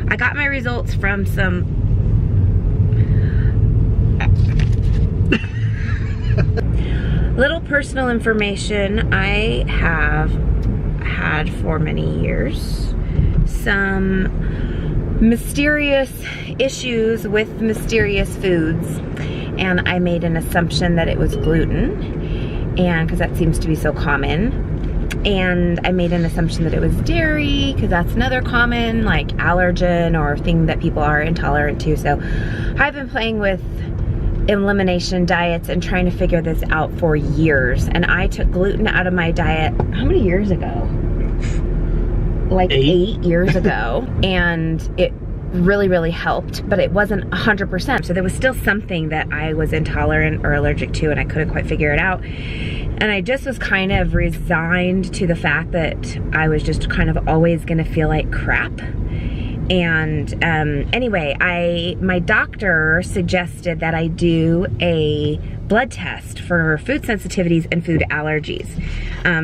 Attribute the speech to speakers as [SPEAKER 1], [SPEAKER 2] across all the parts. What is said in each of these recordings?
[SPEAKER 1] I got my results from some little personal information. I have had for many years some mysterious issues with mysterious foods, and I made an assumption that it was gluten, and because that seems to be so common, and I made an assumption that it was dairy because that's another common like allergen or thing that people are intolerant to. So I've been playing with elimination diets and trying to figure this out for years, and I took gluten out of my diet how many years ago? Like 8 years ago, and it really helped, but it wasn't 100%. So there was still something that I was intolerant or allergic to, and I couldn't quite figure it out. And I just was kind of resigned to the fact that I was just kind of always gonna feel like crap. And anyway, my doctor suggested that I do a blood test for food sensitivities and food allergies.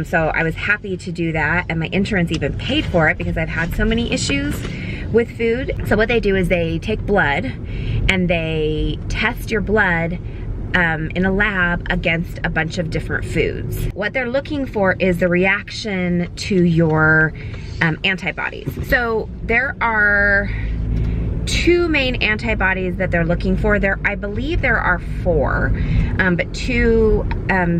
[SPEAKER 1] So I was happy to do that, and my insurance even paid for it because I've had so many issues with food. So what they do is they take blood and they test your blood in a lab against a bunch of different foods. What they're looking for is the reaction to your antibodies. So there are 2 main antibodies that they're looking for. I believe there are 4, but 2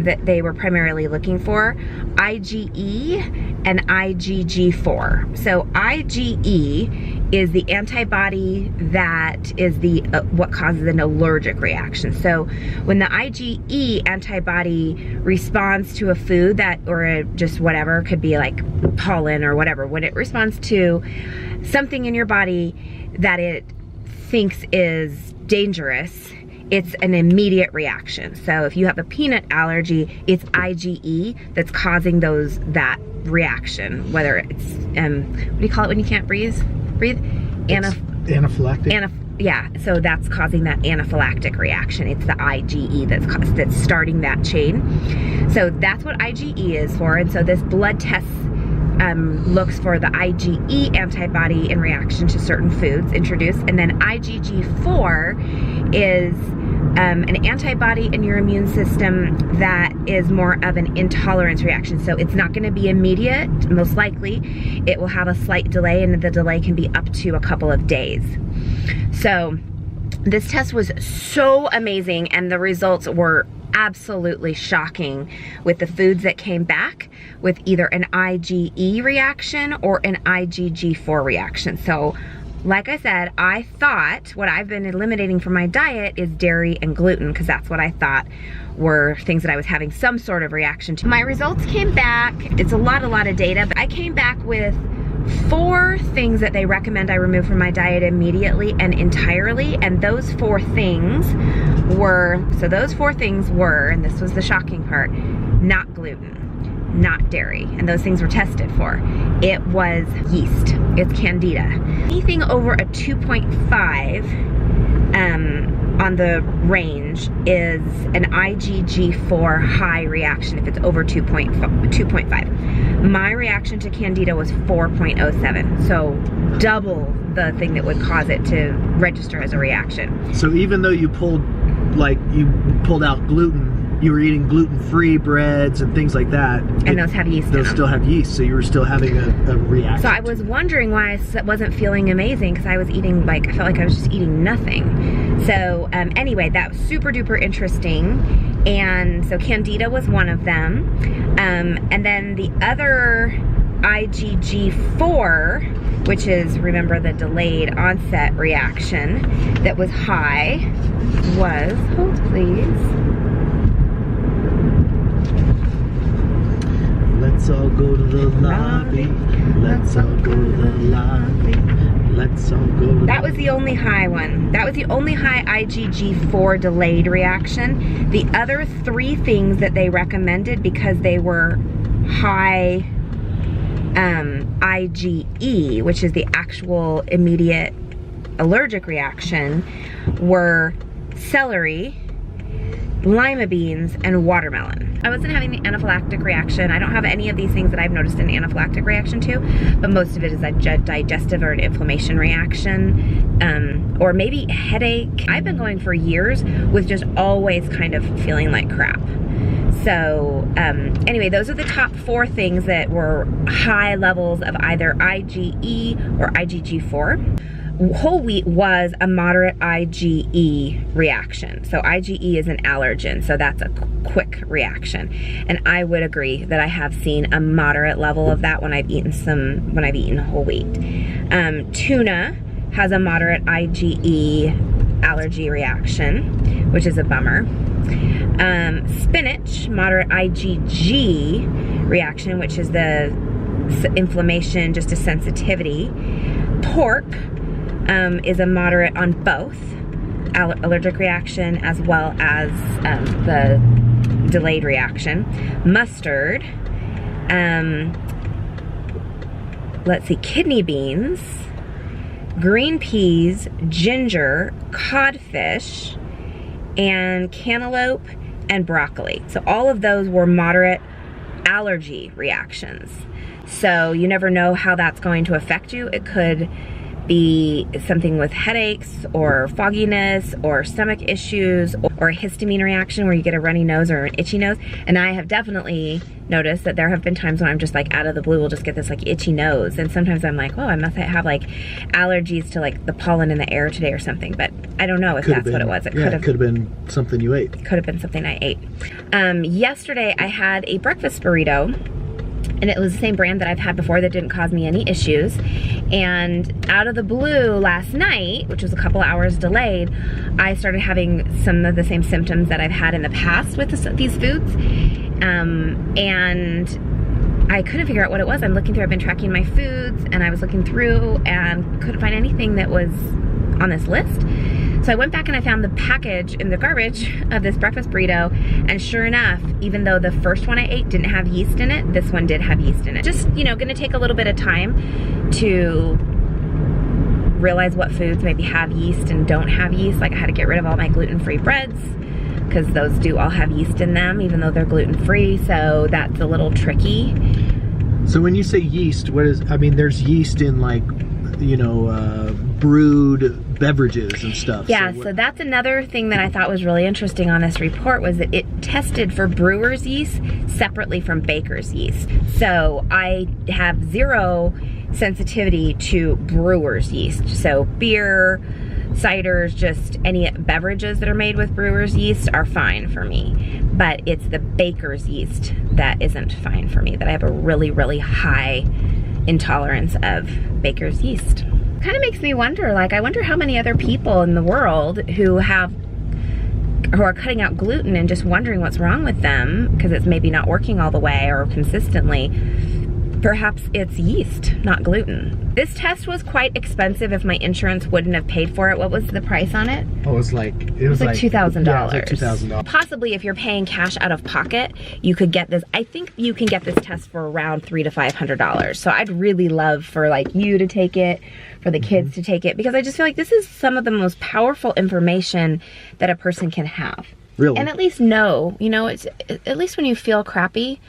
[SPEAKER 1] that they were primarily looking for, IgE and IgG4. So IgE is the antibody that is the what causes an allergic reaction. So when the IgE antibody responds to a food that, or just whatever, could be like pollen or whatever, when it responds to something in your body that it thinks is dangerous, it's an immediate reaction. So if you have a peanut allergy, it's IgE that's causing that reaction, whether it's what do you call it when you can't breathe?
[SPEAKER 2] Anaphylactic.
[SPEAKER 1] Yeah, so that's causing that anaphylactic reaction. It's the IgE that's starting that chain. So that's what IgE is for, and so this blood test looks for the IgE antibody in reaction to certain foods introduced, and then IgG4 is an antibody in your immune system that is more of an intolerance reaction. So it's not going to be immediate, most likely. It will have a slight delay, and the delay can be up to a couple of days. So this test was so amazing, and the results were absolutely shocking with the foods that came back with either an IgE reaction or an IgG4 reaction. So like I said, I thought what I've been eliminating from my diet is dairy and gluten, because that's what I thought were things that I was having some sort of reaction to. My results came back, it's a lot of data, but I came back with 4 things that they recommend I remove from my diet immediately and entirely, and those 4 things were, and this was the shocking part, not gluten, not dairy, and those things were tested for. It was yeast, it's CANDIDA. Anything over a 2.5 on the range is an IgG4 high reaction if it's over 2.5. My reaction to CANDIDA was 4.07, so double the thing that would cause it to register as a reaction.
[SPEAKER 2] So even though you pulled out gluten, you were eating gluten-free breads and things like that.
[SPEAKER 1] And those have yeast in them.
[SPEAKER 2] Those still have yeast, so you were still having a reaction.
[SPEAKER 1] So I was wondering why I wasn't feeling amazing, because I was eating, like, I felt like I was just eating nothing. So anyway, that was super duper interesting. And so CANDIDA was one of them. And then the other IgG4, which is, remember, the delayed onset reaction that was high, was, hold please.
[SPEAKER 2] Let's all go to the lobby. Let's all go to the lobby. Let's all go to
[SPEAKER 1] That was the only high one. That was the only high IgG4 delayed reaction. The other 3 things that they recommended, because they were high IgE, which is the actual immediate allergic reaction, were celery, lima beans, and watermelon. I wasn't having the anaphylactic reaction. I don't have any of these things that I've noticed an anaphylactic reaction to, but most of it is a digestive or an inflammation reaction, or maybe headache. I've been going for years with just always kind of feeling like crap. So anyway, those are the top 4 things that were high levels of either IgE or IgG4. Whole wheat was a moderate IgE reaction. So IgE is an allergen, so that's a quick reaction. And I would agree that I have seen a moderate level of that when I've eaten whole wheat. Tuna has a moderate IgE allergy reaction, which is a bummer. Spinach, moderate IgG reaction, which is the inflammation, just a sensitivity. Pork is a moderate on both allergic reaction as well as the delayed reaction. Mustard, let's see, kidney beans, green peas, ginger, codfish, and cantaloupe and broccoli. So all of those were moderate allergy reactions. So you never know how that's going to affect you. It could be something with headaches or fogginess or stomach issues or a histamine reaction where you get a runny nose or an itchy nose. And I have definitely noticed that there have been times when I'm just like out of the blue will just get this like itchy nose, and sometimes I'm like, oh, I must have like allergies to like the pollen in the air today or something, but I don't know if that's what it was. It could have
[SPEAKER 2] been something you ate.
[SPEAKER 1] Could have been something I ate. Yesterday I had a breakfast burrito, and it was the same brand that I've had before that didn't cause me any issues. And out of the blue last night, which was a couple hours delayed, I started having some of the same symptoms that I've had in the past with these foods. And I couldn't figure out what it was. I'm looking through, I've been tracking my foods, and I was looking through and couldn't find anything that was on this list. So I went back and I found the package in the garbage of this breakfast burrito, and sure enough, even though the first one I ate didn't have yeast in it, this one did have yeast in it. Just, you know, gonna take a little bit of time to realize what foods maybe have yeast and don't have yeast. Like I had to get rid of all my gluten-free breads because those do all have yeast in them, even though they're gluten-free, so that's a little tricky.
[SPEAKER 2] So when you say yeast, what is, I mean, there's yeast in like, you know, brewed beverages and stuff.
[SPEAKER 1] Yeah, so that's another thing that I thought was really interesting on this report, was that it tested for brewer's yeast separately from baker's yeast. So I have 0 sensitivity to brewer's yeast. So beer, ciders, just any beverages that are made with brewer's yeast are fine for me. But it's the baker's yeast that isn't fine for me, that I have a really, really high intolerance of baker's yeast. Kind of makes me wonder, like, I wonder how many other people in the world who are cutting out gluten and just wondering what's wrong with them because it's maybe not working all the way or consistently. Perhaps it's yeast, not gluten. This test was quite expensive if my insurance wouldn't have paid for it. What was the price on it?
[SPEAKER 2] Oh, it was like $2,000.
[SPEAKER 1] Yeah, it was like
[SPEAKER 2] $2,000.
[SPEAKER 1] Possibly if you're paying cash out of pocket, you could get this. I think you can get this test for around $300 to $500. So I'd really love for like you to take it, for the kids to take it, because I just feel like this is some of the most powerful information that a person can have.
[SPEAKER 2] Really?
[SPEAKER 1] And at least know, you know, it's at least when you feel crappy,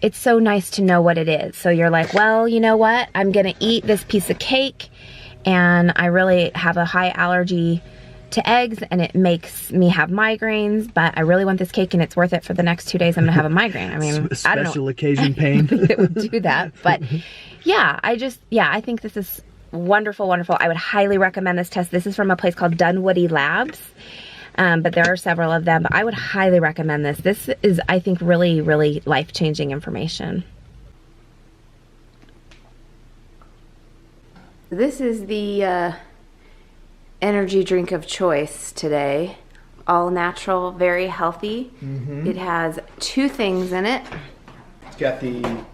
[SPEAKER 1] it's so nice to know what it is. So you're like, well, you know what? I'm gonna eat this piece of cake and I really have a high allergy to eggs and it makes me have migraines, but I really want this cake and it's worth it for the next 2 days. I'm gonna have a migraine. I mean, I don't know.
[SPEAKER 2] Special occasion pain.
[SPEAKER 1] It would do that, but yeah, I think this is wonderful, wonderful. I would highly recommend this test. This is from a place called Dunwoody Labs. But there are several of them, but I would highly recommend this. This is, I think, really, really life-changing information. This is the energy drink of choice today. All natural, very healthy. It has 2 things in it.
[SPEAKER 2] It's got the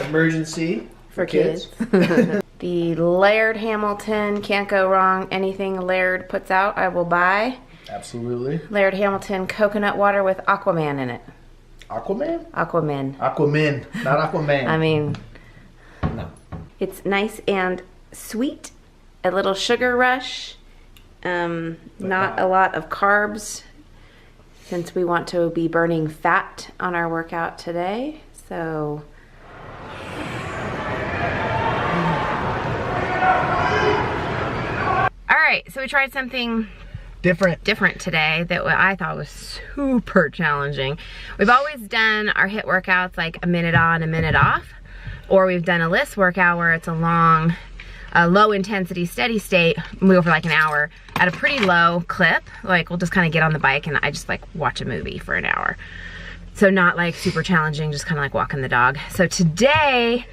[SPEAKER 2] emergency
[SPEAKER 1] for kids. The Laird Hamilton, can't go wrong. Anything Laird puts out, I will buy.
[SPEAKER 2] Absolutely.
[SPEAKER 1] Laird Hamilton coconut water with Aquaman in it.
[SPEAKER 2] Aquaman?
[SPEAKER 1] Aquaman.
[SPEAKER 2] Aquaman, not Aquaman.
[SPEAKER 1] I mean,
[SPEAKER 2] no.
[SPEAKER 1] It's nice and sweet, a little sugar rush, not a lot of carbs, since we want to be burning fat on our workout today. So all right, so we tried something different today that I thought was super challenging. We've always done our HIIT workouts like a minute on, a minute off, or we've done a LIST workout where it's a long, low intensity, steady state. We go for like an hour at a pretty low clip. Like we'll just kind of get on the bike and I just like watch a movie for an hour. So not like super challenging, just kind of like walking the dog. So today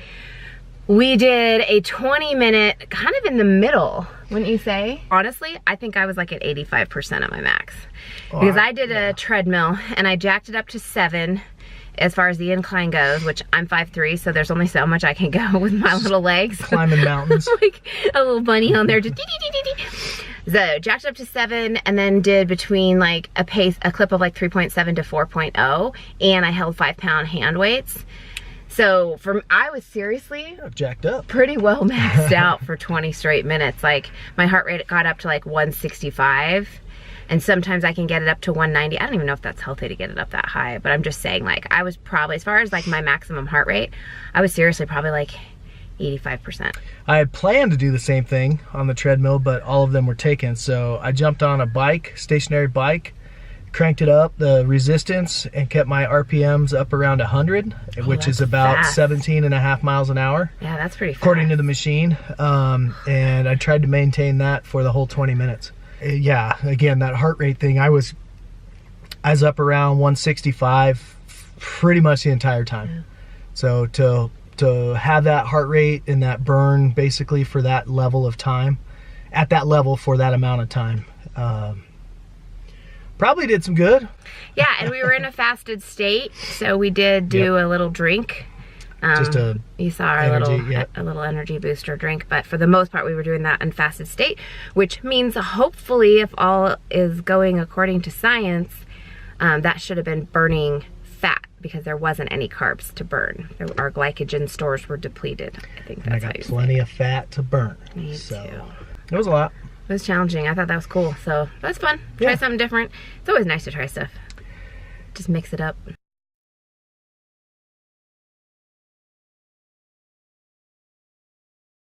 [SPEAKER 1] we did a 20-minute, kind of in the middle, wouldn't you say? Honestly, I think I was like at 85% of my max. Because I did a treadmill and I jacked it up to 7 as far as the incline goes, which I'm 5'3", so there's only so much I can go with my little legs.
[SPEAKER 2] Climbing mountains.
[SPEAKER 1] Like a little bunny on there. Just so jacked it up to 7 and then did between like a clip of like 3.7 to 4.0, and I held 5-pound hand weights. So I was seriously
[SPEAKER 2] jacked up,
[SPEAKER 1] pretty well maxed out for 20 straight minutes. Like my heart rate got up to like 165, and sometimes I can get it up to 190. I don't even know if that's healthy to get it up that high, but I'm just saying, like I was probably, as far as like my maximum heart rate, I was seriously probably like 85%.
[SPEAKER 2] I had planned to do the same thing on the treadmill, but all of them were taken. So I jumped on a bike, stationary bike, cranked it up, the resistance, and kept my RPMs up around 100, which is about 17.5 miles an hour.
[SPEAKER 1] Yeah, that's pretty fast.
[SPEAKER 2] According to the machine. And I tried to maintain that for the whole 20 minutes. Yeah, again, that heart rate thing, I was up around 165 pretty much the entire time. Yeah. So to have that heart rate and that burn basically for that level of time, at that level for that amount of time, probably did some good.
[SPEAKER 1] Yeah, and we were in a fasted state, so we did do a little drink.
[SPEAKER 2] Just
[SPEAKER 1] you saw our a little energy booster drink, but for the most part we were doing that in fasted state, which means hopefully, if all is going according to science, that should have been burning fat because there wasn't any carbs to burn. Our glycogen stores were depleted. I think that's
[SPEAKER 2] and I got plenty of fat to burn.
[SPEAKER 1] Me too.
[SPEAKER 2] It was a lot.
[SPEAKER 1] It was challenging. I thought that was cool. So that was fun. Try something different. It's always nice to try stuff. Just mix it up.